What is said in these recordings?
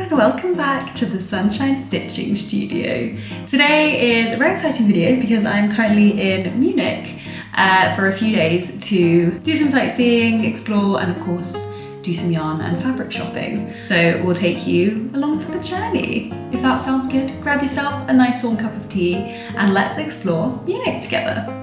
and welcome back to the Sunshine Stitching Studio. Today is a very exciting video because I'm currently in Munich for a few days to do some sightseeing, explore, and of course do some yarn and fabric shopping. So we'll take you along for the journey. If that sounds good, grab yourself a nice warm cup of tea and let's explore Munich together.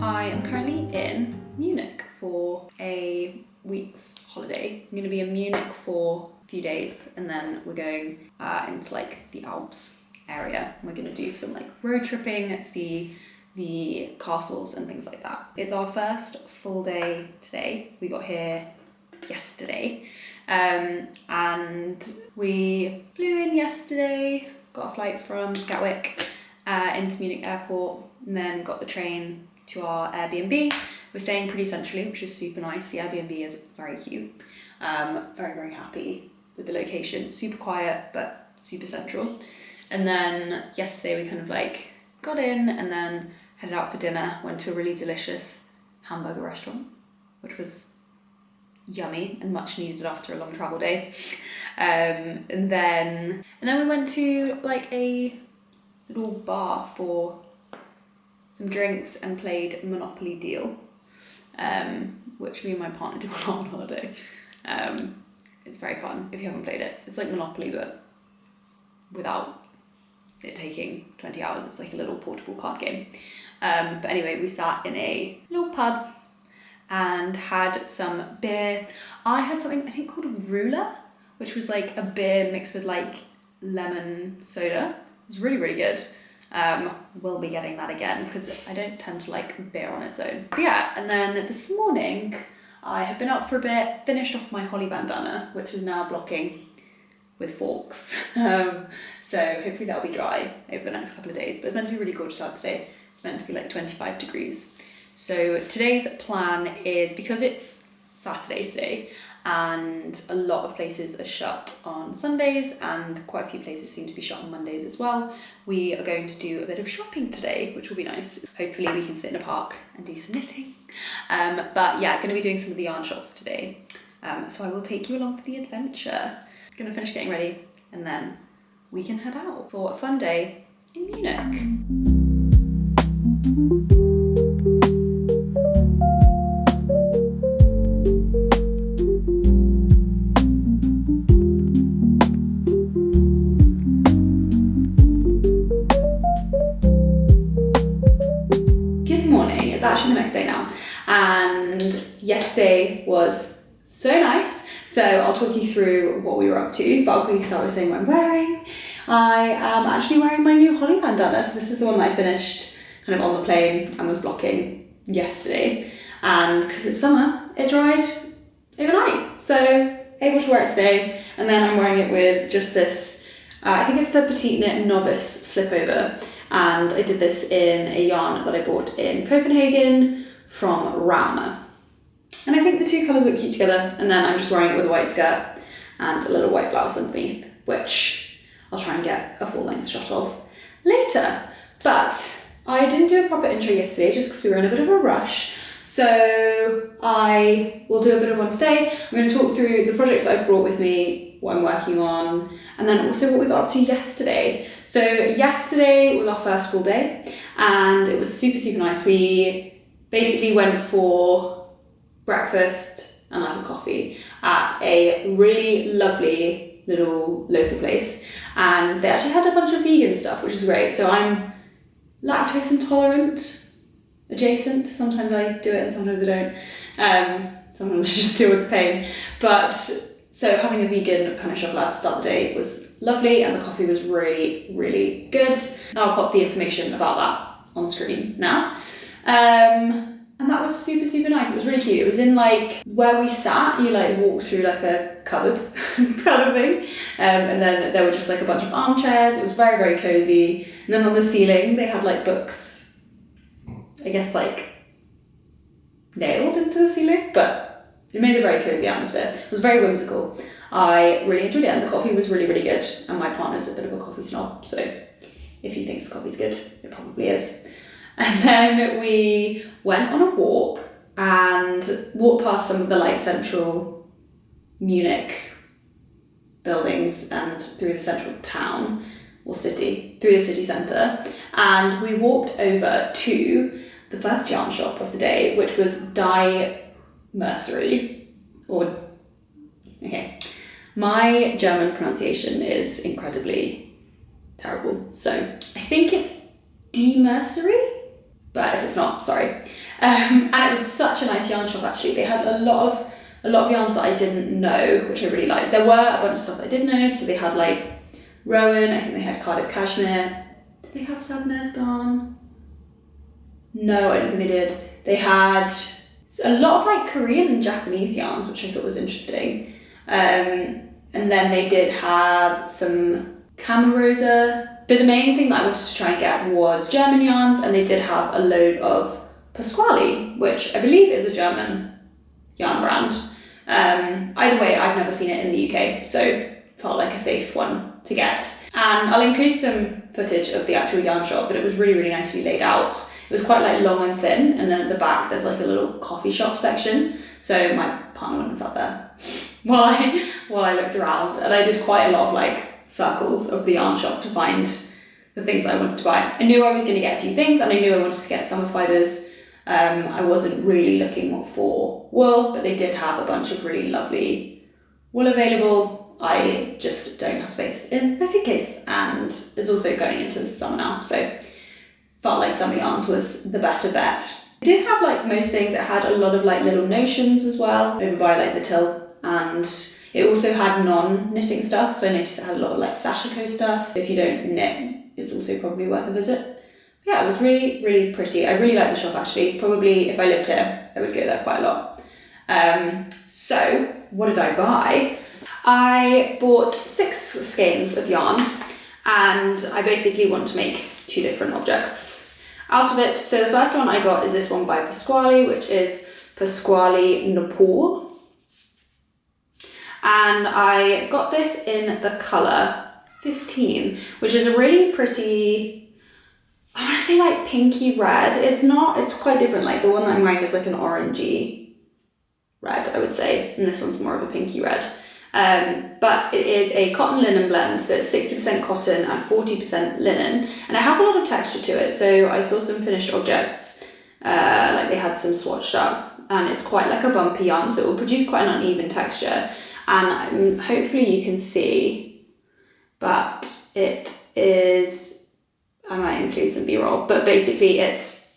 I am currently in Munich for a week's holiday. I'm going to be in Munich for a few days and then we're going into like the Alps area. We're going to do some like road tripping, see the castles and things like that. It's our first full day today. We got here yesterday and we flew in yesterday, got a flight from Gatwick into Munich airport and then got the train to our Airbnb. We're staying pretty centrally, which is super nice. The Airbnb is very cute. Very, very happy with the location. Super quiet, but super central. And then yesterday we kind of like got in and then headed out for dinner, went to a really delicious hamburger restaurant, which was yummy and much needed after a long travel day. And then we went to like a little bar for some drinks and played Monopoly Deal, which me and my partner do a lot on holiday. It's very fun if you haven't played it. It's like Monopoly but without it taking 20 hours. It's like a little portable card game. But anyway, we sat in a little pub and had some beer. I had something I think called Ruler, which was like a beer mixed with like lemon soda. It was really, really good. We'll be getting that again because I don't tend to like beer on its own. But yeah, and then this morning I have been up for a bit, finished off my holly bandana, which is now blocking with forks. So hopefully that'll be dry over the next couple of days, but it's meant to be really gorgeous out today. It's meant to be like 25 degrees. So today's plan is, because it's Saturday today and a lot of places are shut on Sundays and quite a few places seem to be shut on Mondays as well, we are going to do a bit of shopping today, which will be nice. Hopefully we can sit in a park and do some knitting. But yeah, going to be doing some of the yarn shops today. So I will take you along for the adventure. Going to finish getting ready and then we can head out for a fun day in Munich. It's actually the next day now, and yesterday was so nice, so I'll talk you through what we were up to, but I'll quickly start with saying what I'm wearing. I am actually wearing my new holly bandana, so this is the one that I finished kind of on the plane and was blocking yesterday, and because it's summer it dried overnight, so able to wear it today. And then I'm wearing it with just this I think it's the Petite Knit Novice slipover. And I did this in a yarn that I bought in Copenhagen from Rama. And I think the two colours look cute together, and then I'm just wearing it with a white skirt and a little white blouse underneath, which I'll try and get a full length shot of later. But I didn't do a proper intro yesterday just because we were in a bit of a rush. So I will do a bit of one today. I'm going to talk through the projects that I've brought with me, what I'm working on, and then also what we got up to yesterday. So yesterday was our first full day and it was super, super nice. We basically went for breakfast and like a coffee at a really lovely little local place, and they actually had a bunch of vegan stuff, which is great. So I'm lactose intolerant adjacent. Sometimes I do it and sometimes I don't. Sometimes I just deal with the pain. But So having a vegan pain au chocolat to start the day was lovely, and the coffee was really, really good. I'll pop the information about that on screen now. And that was super, super nice. It was really cute. It was in like where we sat, you like walk through like a cupboard kind of thing. And then there were just like a bunch of armchairs. It was very, very cozy. And then on the ceiling, they had like books, I guess like nailed into the ceiling, but it made a very cozy atmosphere. It was very whimsical. I really enjoyed it, and the coffee was really, really good. And my partner's a bit of a coffee snob, so if he thinks coffee's good, it probably is. And then we went on a walk and walked past some of the like central Munich buildings and through the central town or city, through the city centre. And we walked over to the first yarn shop of the day, which was Mercerie. My German pronunciation is incredibly terrible, so I think it's Mercerie. But if it's not, sorry. And it was such a nice yarn shop actually. They had a lot of yarns that I didn't know, which I really liked. There were a bunch of stuff that I did know. So they had like Rowan, I think they had Cardiff Cashmere. Did they have Sadness Garn? No, I don't think they did. They had a lot of like Korean and Japanese yarns, which I thought was interesting. And then they did have some Camarosa. So the main thing that I wanted to try and get was German yarns, and they did have a load of Pasquale, which I believe is a German yarn brand. Either way, I've never seen it in the UK, so felt like a safe one to get. And I'll include some footage of the actual yarn shop, but it was really, really nicely laid out. It was quite like long and thin, and then at the back there's like a little coffee shop section. So my partner went and sat there while I looked around, and I did quite a lot of like circles of the yarn shop to find the things that I wanted to buy. I knew I was going to get a few things, and I knew I wanted to get summer fibres. I wasn't really looking for wool, but they did have a bunch of really lovely wool available. I just don't have space in my suitcase, and it's also going into the summer now, so felt like summer yarns was the better bet. It did have like most things. It had a lot of like little notions as well over by like the till, and it also had non-knitting stuff, so I noticed it had a lot of like sashiko stuff. If you don't knit, it's also probably worth a visit. Yeah, it was really, really pretty. I really like the shop actually. Probably if I lived here, I would go there quite a lot. So what did I buy? I bought 6 skeins of yarn, and I basically want to make 2 different objects out of it. So the first one I got is this one by Pasquale, which is Pasquale Naples. And I got this in the colour 15, which is a really pretty, I want to say like pinky red. It's not, it's quite different. Like the one that I'm wearing is like an orangey red, I would say. And this one's more of a pinky red. But it is a cotton linen blend. So it's 60% cotton and 40% linen. And it has a lot of texture to it. So I saw some finished objects, like they had some swatched up. And it's quite like a bumpy yarn. So it will produce quite an uneven texture. And hopefully you can see, but it is, I might include some B-roll, but basically it's,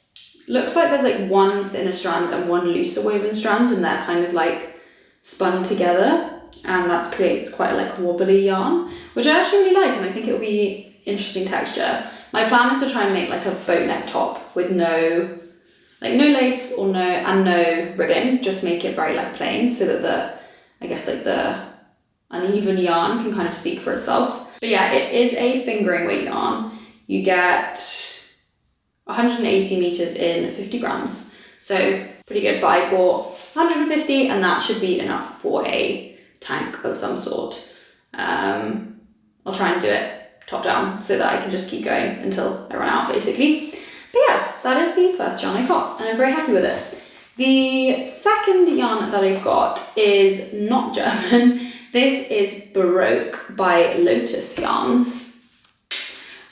looks like there's like one thinner strand and one looser woven strand, and they're kind of like spun together, and that creates quite a like wobbly yarn, which I actually really like, and I think it will be interesting texture. My plan is to try and make like a boat neck top with no lace or no ribbing, just make it very like plain, so that I guess like the uneven yarn can kind of speak for itself. But yeah, it is a fingering weight yarn. You get 180 meters in 50 grams. So pretty good, but I bought 150, and that should be enough for a tank of some sort. I'll try and do it top down so that I can just keep going until I run out basically. But yes, that is the first yarn I got, and I'm very happy with it. The second yarn that I've got is not German. This is Baroque by Lotus Yarns,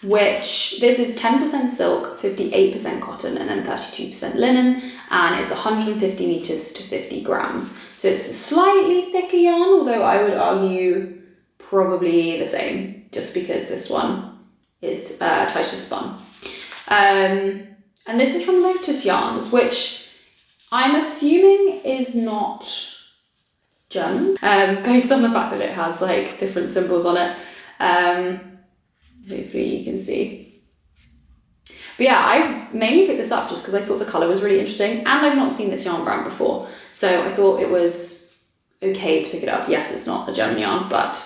which this is 10% silk, 58% cotton, and then 32% linen, and it's 150 meters to 50 grams. So it's a slightly thicker yarn, although I would argue probably the same, just because this one is tighter spun. And this is from Lotus Yarns, which I'm assuming is not German, based on the fact that it has like different symbols on it. Hopefully you can see. But yeah, I mainly picked this up just because I thought the colour was really interesting, and I've not seen this yarn brand before, so I thought it was okay to pick it up. Yes, it's not a German yarn, but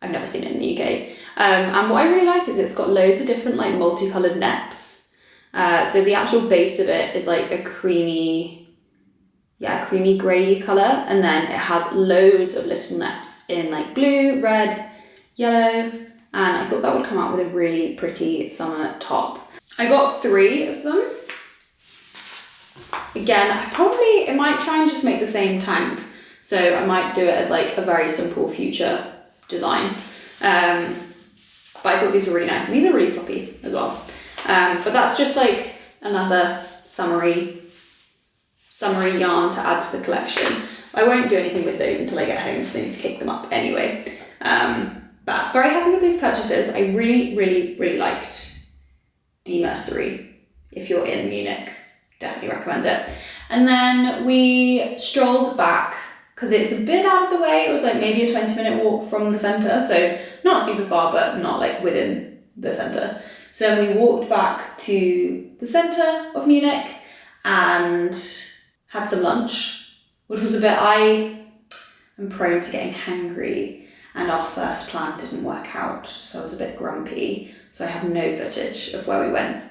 I've never seen it in the UK. And what I really like is it's got loads of different like multicoloured neps. So the actual base of it is like a creamy grey colour, and then it has loads of little neps in like blue, red, yellow, and I thought that would come out with a really pretty summer top. I got 3 of them. Again, it might try and just make the same tank, so I might do it as like a very simple future design. But I thought these were really nice, and these are really floppy as well. But that's just like another summery yarn to add to the collection. I won't do anything with those until I get home, so I need to kick them up anyway. But very happy with these purchases. I really, really, really liked the Mercerie. If you're in Munich, definitely recommend it. And then we strolled back, because it's a bit out of the way. It was like maybe a 20-minute walk from the centre, so not super far, but not like within the centre. So we walked back to the centre of Munich and had some lunch, which was a bit, I am prone to getting hangry, and our first plan didn't work out, so I was a bit grumpy. So I have no footage of where we went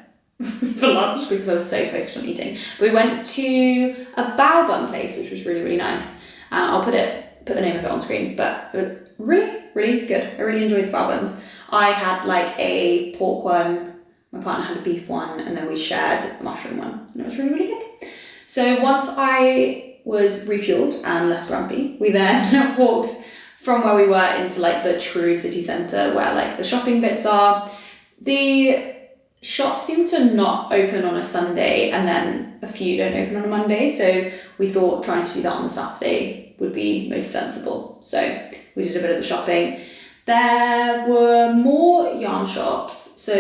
for lunch because I was so focused on eating. But we went to a bao bun place, which was really, really nice. And I'll put the name of it on screen, but it was really, really good. I really enjoyed the bao buns. I had like a pork one, my partner had a beef one, and then we shared a mushroom one, and it was really, really good. So once I was refueled and less grumpy, we then walked from where we were into like the true city centre where like the shopping bits are. The shops seem to not open on a Sunday, and then a few don't open on a Monday, so we thought trying to do that on the Saturday would be most sensible. So we did a bit of the shopping. There were more yarn shops, so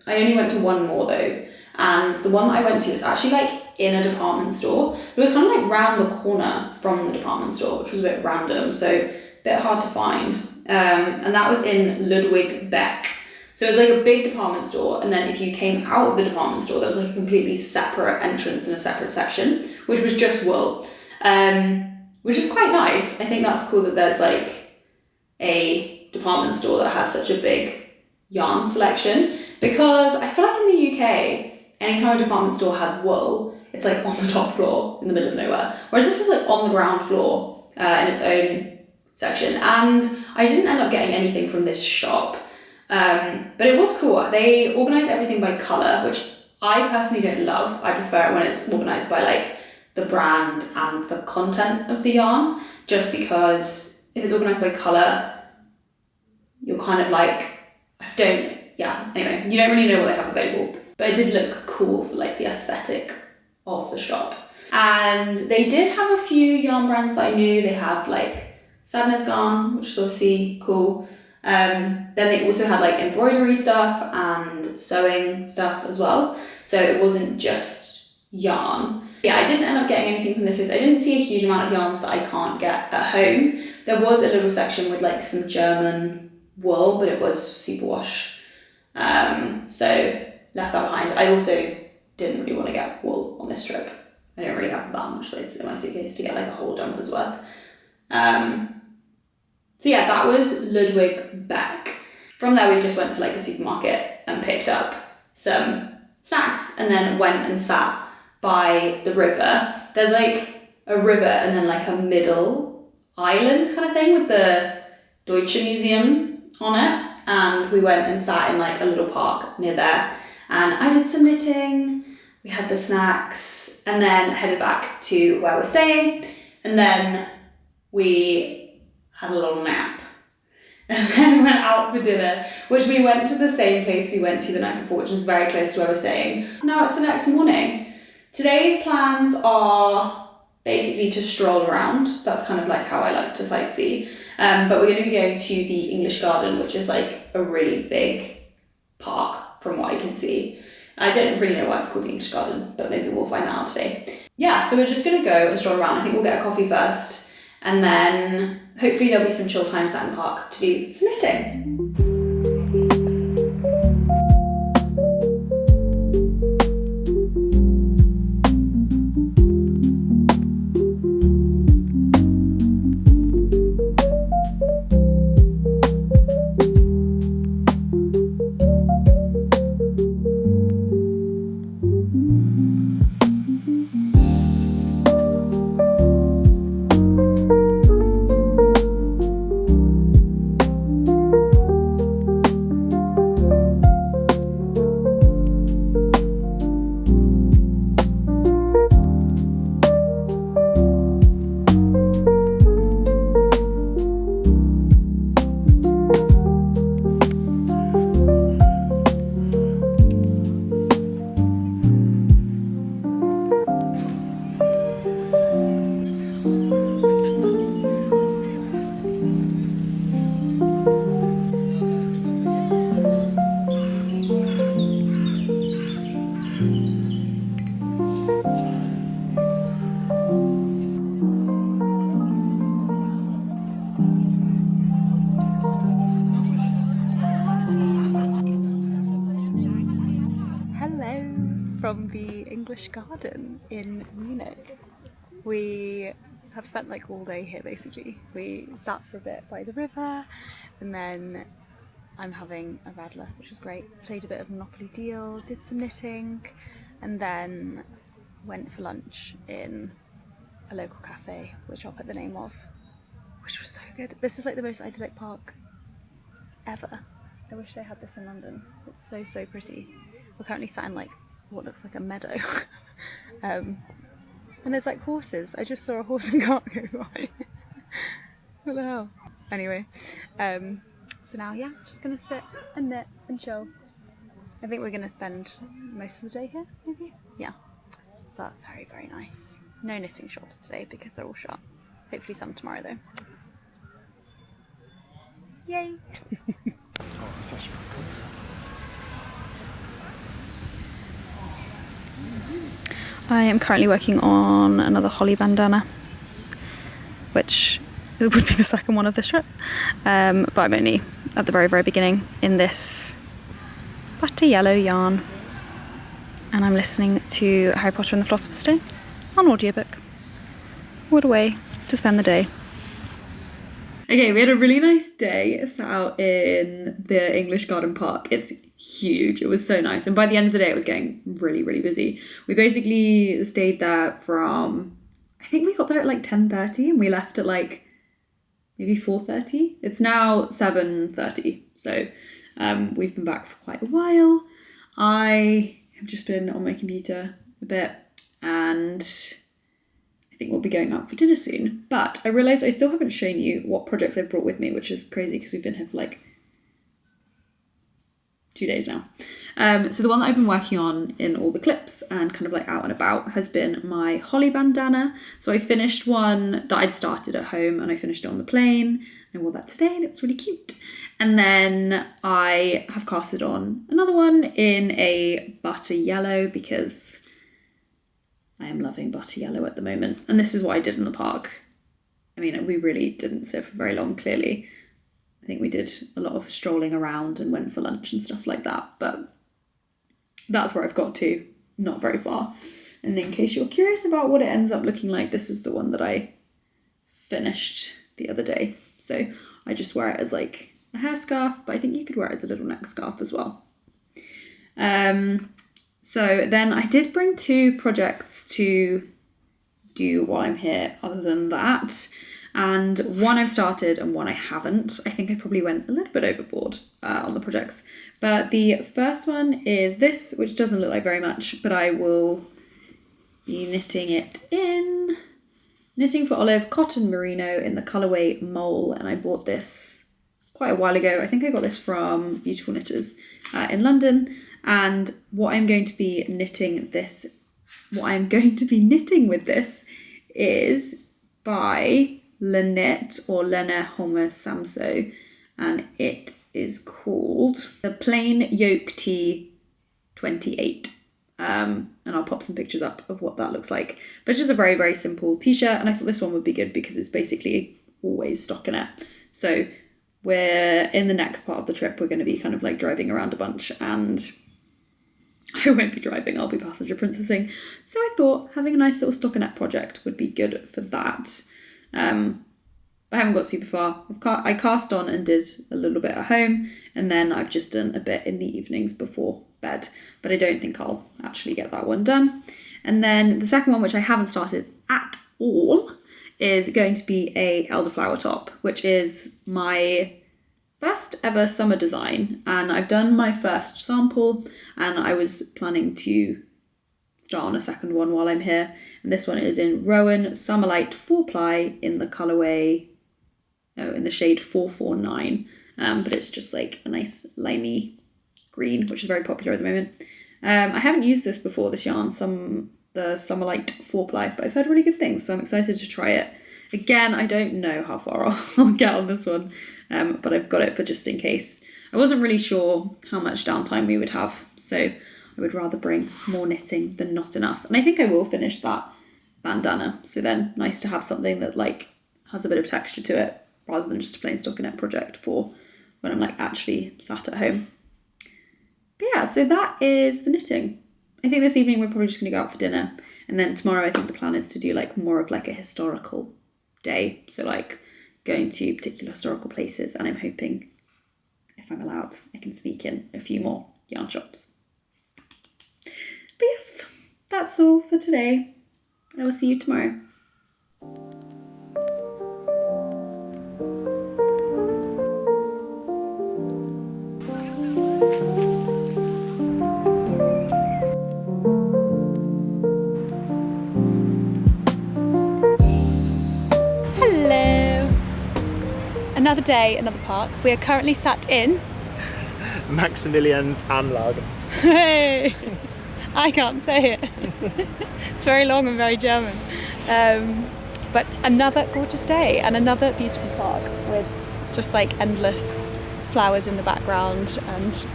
I only went to one more though, and the one that I went to was actually like in a department store. It was kind of like round the corner from the department store, which was a bit random, so a bit hard to find. And that was in Ludwig, Beck. So it was like a big department store, and then if you came out of the department store, there was like a completely separate entrance and a separate section, which was just wool, which is quite nice. I think that's cool that there's like a department store that has such a big yarn selection, because I feel like in the UK, anytime a department store has wool, it's like on the top floor in the middle of nowhere, whereas this was like on the ground floor in its own section. And I didn't end up getting anything from this shop. But it was cool. They organised everything by colour, which I personally don't love. I prefer it when it's organised by like the brand and the content of the yarn, just because if it's organised by colour, you're kind of like, anyway, you don't really know what they have available. But it did look cool for like the aesthetic of the shop. And they did have a few yarn brands that I knew. They have like Sadness Yarn, which is obviously cool. Then they also had like embroidery stuff and sewing stuff as well. So it wasn't just yarn. Yeah, I didn't end up getting anything from this place. I didn't see a huge amount of yarns that I can't get at home. There was a little section with like some German wool, but it was superwash. So left that behind. I also didn't really want to get wool on this trip. I don't really have that much space in my suitcase to get like a whole jumper's worth. So yeah, that was Ludwig Beck. From there we just went to like a supermarket and picked up some snacks, and then went and sat by the river. There's like a river and then like a middle island kind of thing with the Deutsche Museum on it, and we went and sat in like a little park near there, and I did some knitting, we had the snacks, and then headed back to where we're staying, and then we had a little nap, and then went out for dinner, which we went to the same place we went to the night before, which is very close to where we're staying. Now it's the next morning. Today's plans are basically to stroll around. That's kind of like how I like to sightsee. But we're going to be going to the English Garden, which is like a really big park from what I can see. I don't really know why it's called the English Garden, but maybe we'll find that out today. Yeah, so we're just going to go and stroll around. I think we'll get a coffee first, And then hopefully there'll be some chill times out in the park to do some knitting. From the English garden in Munich. We have spent like all day here basically. We sat for a bit by the river and then I'm having a radler, which was great. Played a bit of Monopoly Deal, did some knitting and then went for lunch in a local cafe, which I'll put the name of, which was so good. This is like the most idyllic park ever. I wish they had this in London. It's so, so pretty. We're currently sat in like what looks like a meadow. And there's like horses. I just saw a horse and cart go by. What the hell? Anyway, so now yeah, just gonna sit and knit and chill. I think we're gonna spend most of the day here, maybe? Yeah, but very, very nice. No knitting shops today because they're all shut. Hopefully some tomorrow though. Yay! Oh, that's actually cool. I am currently working on another holly bandana, which would be the second one of this trip, but I'm only at the very, very beginning in this butter yellow yarn, and I'm listening to Harry Potter and the Philosopher's Stone on audiobook. What a way to spend the day. Okay, we had a really nice day sat out in the English Garden Park. It's huge. It was so nice. And by the end of the day, it was getting really, really busy. We basically stayed there from, I think we got there at like 10:30 and we left at like maybe 4:30. It's now 7:30. So we've been back for quite a while. I have just been on my computer a bit and I think we'll be going out for dinner soon. But I realised I still haven't shown you what projects I've brought with me, which is crazy because we've been here for like 2 days now. So the one that I've been working on in all the clips and kind of like out and about has been my holly bandana. So I finished one that I'd started at home and I finished it on the plane. I wore that today and it was really cute. And then I have casted on another one in a butter yellow because I am loving butter yellow at the moment. And this is what I did in the park. I mean, we really didn't sit for very long, clearly. I think we did a lot of strolling around and went for lunch and stuff like that. But that's where I've got to, not very far. And in case you're curious about what it ends up looking like, this is the one that I finished the other day. So I just wear it as like a hair scarf, but I think you could wear it as a little neck scarf as well. So then I did bring 2 projects to do while I'm here other than that. And one I've started and one I haven't. I think I probably went a little bit overboard on the projects. But the first one is this, which doesn't look like very much, but I will be knitting it in. Knitting for Olive, cotton merino in the colourway Mole. And I bought this quite a while ago. I think I got this from Beautiful Knitters in London. And what I'm going to be knitting with this is by Lynette or Lene Homer Samso, and it is called the Plain Yoke Tee 28. and I'll pop some pictures up of what that looks like. But it's just a very, very simple t-shirt, and I thought this one would be good because it's basically always stockinette. So we're in the next part of the trip, we're going to be kind of like driving around a bunch, and I won't be driving, I'll be passenger princessing. So I thought having a nice little stockinette project would be good for that. I haven't got super far. I cast on and did a little bit at home, and then I've just done a bit in the evenings before bed, but I don't think I'll actually get that one done. And then the second one, which I haven't started at all, is going to be a elderflower top, which is my first ever summer design, and I've done my first sample, and I was planning to start on a second one while I'm here. And this one is in Rowan Summerlight 4-ply in the colourway, in the shade 449, but it's just like a nice limey green, which is very popular at the moment. I haven't used this before, this yarn, the Summerlight 4-ply, but I've heard really good things, so I'm excited to try it. Again, I don't know how far I'll get on this one, but I've got it for just in case. I wasn't really sure how much downtime we would have, so I would rather bring more knitting than not enough. And I think I will finish that bandana, so then nice to have something that like has a bit of texture to it, rather than just a plain stockinette project for when I'm like actually sat at home. But yeah, so that is the knitting. I think this evening we're probably just going to go out for dinner, and then tomorrow I think the plan is to do like more of like a historical day, so like going to particular historical places, and I'm hoping, if I'm allowed, I can sneak in a few more yarn shops. But yes, that's all for today. I will see you tomorrow. Another day, another park. We are currently sat in Maximilian's Anlage. Hey! I can't say it. It's very long and very German. But another gorgeous day and another beautiful park with just like endless flowers in the background and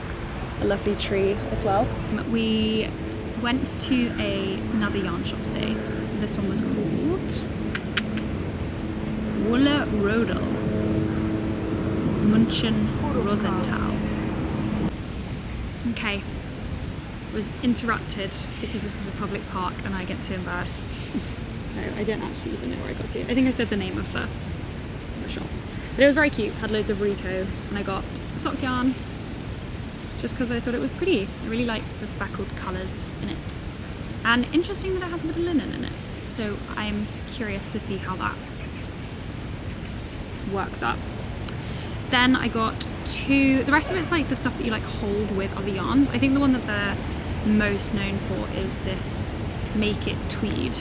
a lovely tree as well. We went to another yarn shop today. This one was called Wolle Rodel. Munchen Rosenthal. Okay, was interrupted because this is a public park and I get too embarrassed. So I don't actually even know where I got to. I think I said the name of the shop. But it was very cute, had loads of Rico, and I got sock yarn just because I thought it was pretty. I really like the speckled colours in it. And interesting that it has a bit of linen in it. So I'm curious to see how that works up. Then I got the rest of it's like the stuff that you like hold with other yarns. I think the one that they're most known for is this Make It Tweed.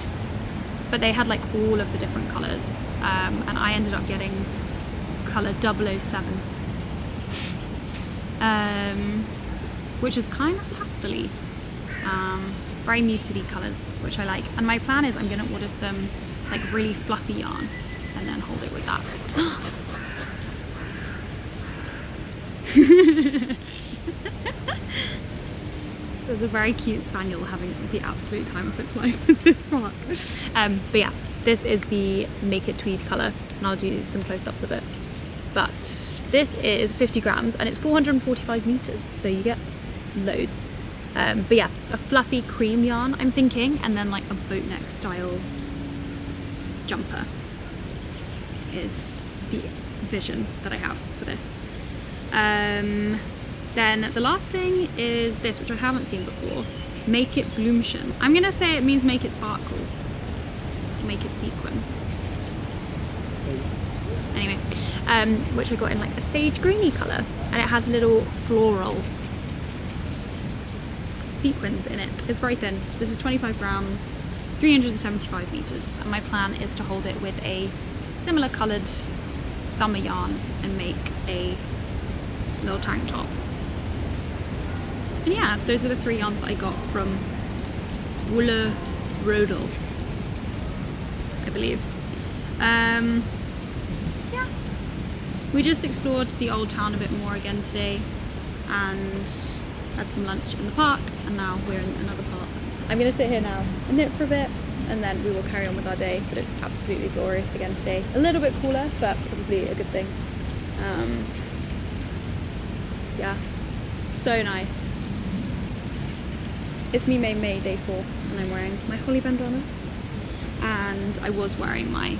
But they had like all of the different colours. And I ended up getting colour 007. Which is kind of pastel-y. Very muted-y colours, which I like. And my plan is I'm going to order some like really fluffy yarn and then hold it with that. There's a very cute spaniel having the absolute time of its life in this park. But yeah, this is the Make It Tweed colour, and I'll do some close-ups of it. But this is 50 grams and it's 445 meters, so you get loads. But yeah, a fluffy cream yarn I'm thinking, and then like a boat neck style jumper is the vision that I have for this. Then the last thing is this, which I haven't seen before. Make It Blümchen. I'm gonna say it means make it sparkle. Make it sequin. Anyway, which I got in like a sage greeny colour, and it has little floral sequins in it. It's very thin. This is 25 grams, 375 meters, and my plan is to hold it with a similar coloured summer yarn and make a little tank top. And yeah, those are the 3 yarns that I got from Wolle Rodel, I believe. Yeah, we just explored the old town a bit more again today, and had some lunch in the park, and now we're in another park. I'm gonna sit here now and knit for a bit, and then we will carry on with our day, but it's absolutely glorious again today. A little bit cooler, but probably a good thing. Yeah, so nice. It's May day 4, and I'm wearing my holly bandana, and I was wearing my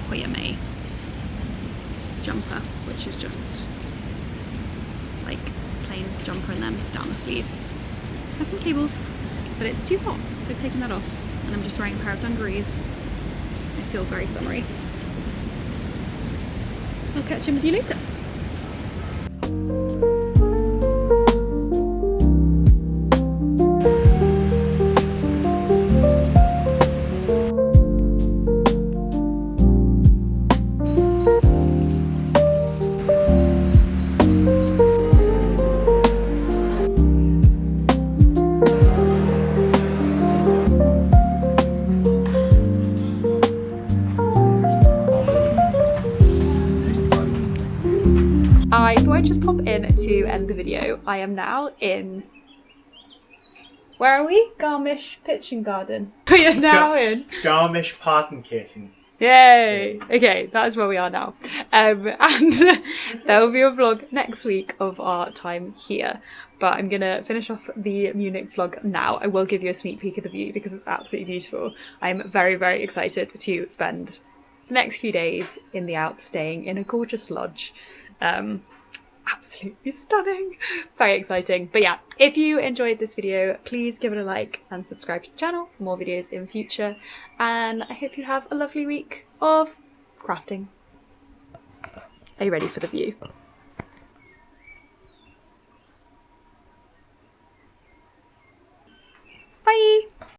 May jumper, which is just like plain jumper and then down the sleeve. It has some cables, but it's too hot, so I've taken that off, and I'm just wearing a pair of dungarees. I feel very summery. I'll catch in with you later. I thought I'd just pop in to end the video. I am now in... Where are we? Garmisch Pitching Garden. We are now in... Garmisch Partenkirchen. Yay! Okay, that is where we are now. And there will be a vlog next week of our time here. But I'm gonna finish off the Munich vlog now. I will give you a sneak peek of the view because it's absolutely beautiful. I'm very, very excited to spend the next few days in the Alps staying in a gorgeous lodge. Absolutely stunning, very exciting. But yeah, if you enjoyed this video, please give it a like and subscribe to the channel for more videos in future, and I hope you have a lovely week of crafting. Are you ready for the view?